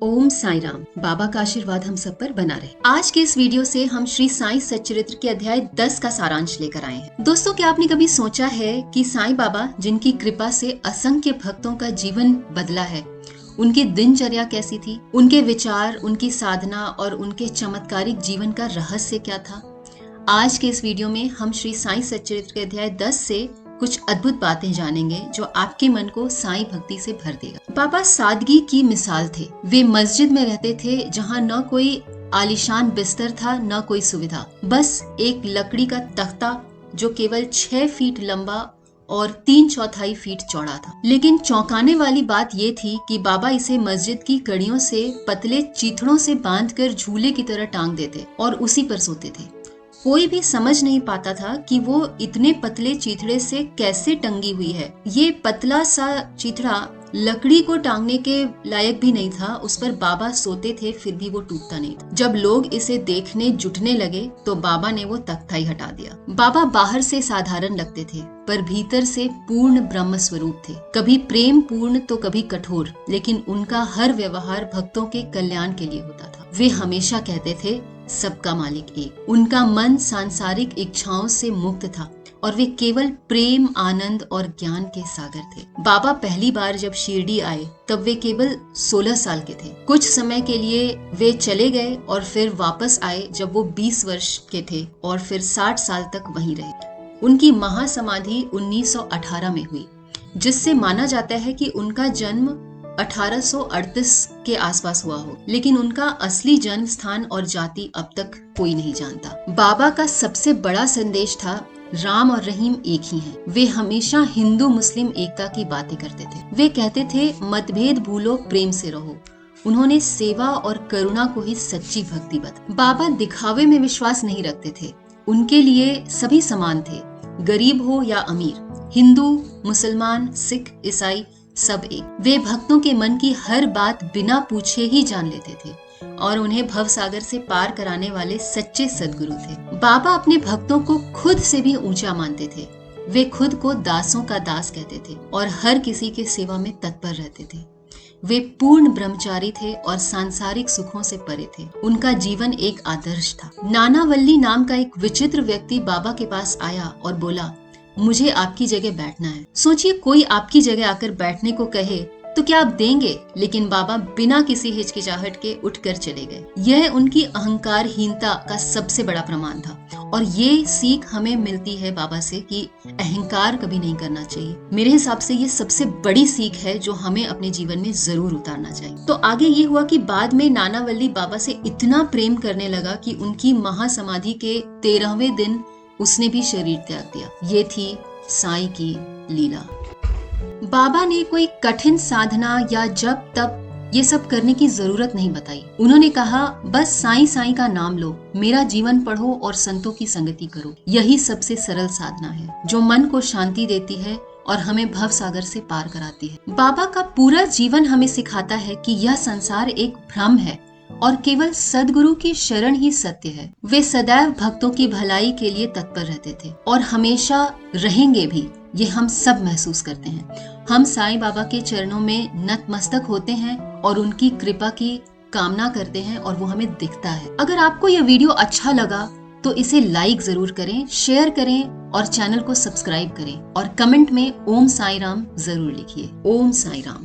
ओम साई राम। बाबा का आशीर्वाद हम सब पर बना रहे। आज के इस वीडियो से हम श्री साई सच्चरित्र के अध्याय 10 का सारांश लेकर आए हैं। दोस्तों, क्या आपने कभी सोचा है कि साईं बाबा जिनकी कृपा से असंख्य भक्तों का जीवन बदला है, उनकी दिनचर्या कैसी थी, उनके विचार, उनकी साधना और उनके चमत्कारिक जीवन का रहस्य क्या था? आज के इस वीडियो में हम श्री साई सच्चरित्र के अध्याय 10 से कुछ अद्भुत बातें जानेंगे जो आपके मन को साईं भक्ति से भर देगा। बाबा सादगी की मिसाल थे। वे मस्जिद में रहते थे जहाँ न कोई आलीशान बिस्तर था, न कोई सुविधा, बस एक लकड़ी का तख्ता जो केवल 6 फीट लंबा और 3/4 फीट चौड़ा था। लेकिन चौंकाने वाली बात ये थी कि बाबा इसे मस्जिद की कड़ियों से पतले चीथड़ों से बांधकर झूले की तरह टांग देते और उसी पर सोते थे। कोई भी समझ नहीं पाता था कि वो इतने पतले चीथड़े से कैसे टंगी हुई है। ये पतला सा चीथड़ा लकड़ी को टांगने के लायक भी नहीं था, उस पर बाबा सोते थे, फिर भी वो टूटता नहीं था। जब लोग इसे देखने जुटने लगे तो बाबा ने वो तख्ता ही हटा दिया। बाबा बाहर से साधारण लगते थे पर भीतर से पूर्ण ब्रह्म स्वरूप थे। कभी प्रेम पूर्ण तो कभी कठोर, लेकिन उनका हर व्यवहार भक्तों के कल्याण के लिए होता था। वे हमेशा कहते थे, सबका मालिक एक। उनका मन सांसारिक इच्छाओं से मुक्त था और वे केवल प्रेम, आनंद और ज्ञान के सागर थे। बाबा पहली बार जब शिरडी आए तब वे केवल 16 साल के थे। कुछ समय के लिए वे चले गए और फिर वापस आए जब वो 20 वर्ष के थे और फिर 60 साल तक वहीं रहे। उनकी महासमाधि 1918 में हुई, जिससे माना जाता है कि उनका जन्म 1838 के आसपास हुआ हो, लेकिन उनका असली जन्म स्थान और जाति अब तक कोई नहीं जानता। बाबा का सबसे बड़ा संदेश था, राम और रहीम एक ही हैं। वे हमेशा हिंदू मुस्लिम एकता की बातें करते थे। वे कहते थे, मतभेद भूलो, प्रेम से रहो। उन्होंने सेवा और करुणा को ही सच्ची भक्ति बताया। बाबा दिखावे में विश्वास नहीं रखते थे। उनके लिए सभी समान थे, गरीब हो या अमीर, हिंदू, मुसलमान, सिख, ईसाई, सब एक। वे भक्तों के मन की हर बात बिना पूछे ही जान लेते थे और उन्हें भव सागर से पार कराने वाले सच्चे सद्गुरु थे। बाबा अपने भक्तों को खुद से भी ऊंचा मानते थे। वे खुद को दासों का दास कहते थे और हर किसी के सेवा में तत्पर रहते थे। वे पूर्ण ब्रह्मचारी थे और सांसारिक सुखों से परे थे। उनका जीवन एक आदर्श था। नानावल्ली नाम का एक विचित्र व्यक्ति बाबा के पास आया और बोला, मुझे आपकी जगह बैठना है। सोचिए, कोई आपकी जगह आकर बैठने को कहे तो क्या आप देंगे? लेकिन बाबा बिना किसी हिचकिचाहट के उठकर चले गए। यह उनकी अहंकारहीनता का सबसे बड़ा प्रमाण था और ये सीख हमें मिलती है बाबा से कि अहंकार कभी नहीं करना चाहिए। मेरे हिसाब से ये सबसे बड़ी सीख है जो हमें अपने जीवन में जरूर उतारना चाहिए। तो आगे ये हुआ कि बाद में नानावल्ली बाबा से इतना प्रेम करने लगा कि उनकी महासमाधि के 13वें दिन उसने भी शरीर त्याग दिया। ये थी साईं की लीला। बाबा ने कोई कठिन साधना या जप तप ये सब करने की जरूरत नहीं बताई। उन्होंने कहा, बस साईं साईं का नाम लो, मेरा जीवन पढ़ो और संतों की संगति करो। यही सबसे सरल साधना है जो मन को शांति देती है और हमें भव सागर से पार कराती है। बाबा का पूरा जीवन हमें सिखाता है कि यह संसार एक भ्रम है और केवल सद्गुरु की शरण ही सत्य है। वे सदैव भक्तों की भलाई के लिए तत्पर रहते थे और हमेशा रहेंगे भी, ये हम सब महसूस करते हैं। हम साईं बाबा के चरणों में नतमस्तक होते हैं और उनकी कृपा की कामना करते हैं और वो हमें दिखता है। अगर आपको यह वीडियो अच्छा लगा तो इसे लाइक जरूर करें, शेयर करें और चैनल को सब्सक्राइब करें और कमेंट में ओम साई राम जरूर लिखिए। ओम साई राम।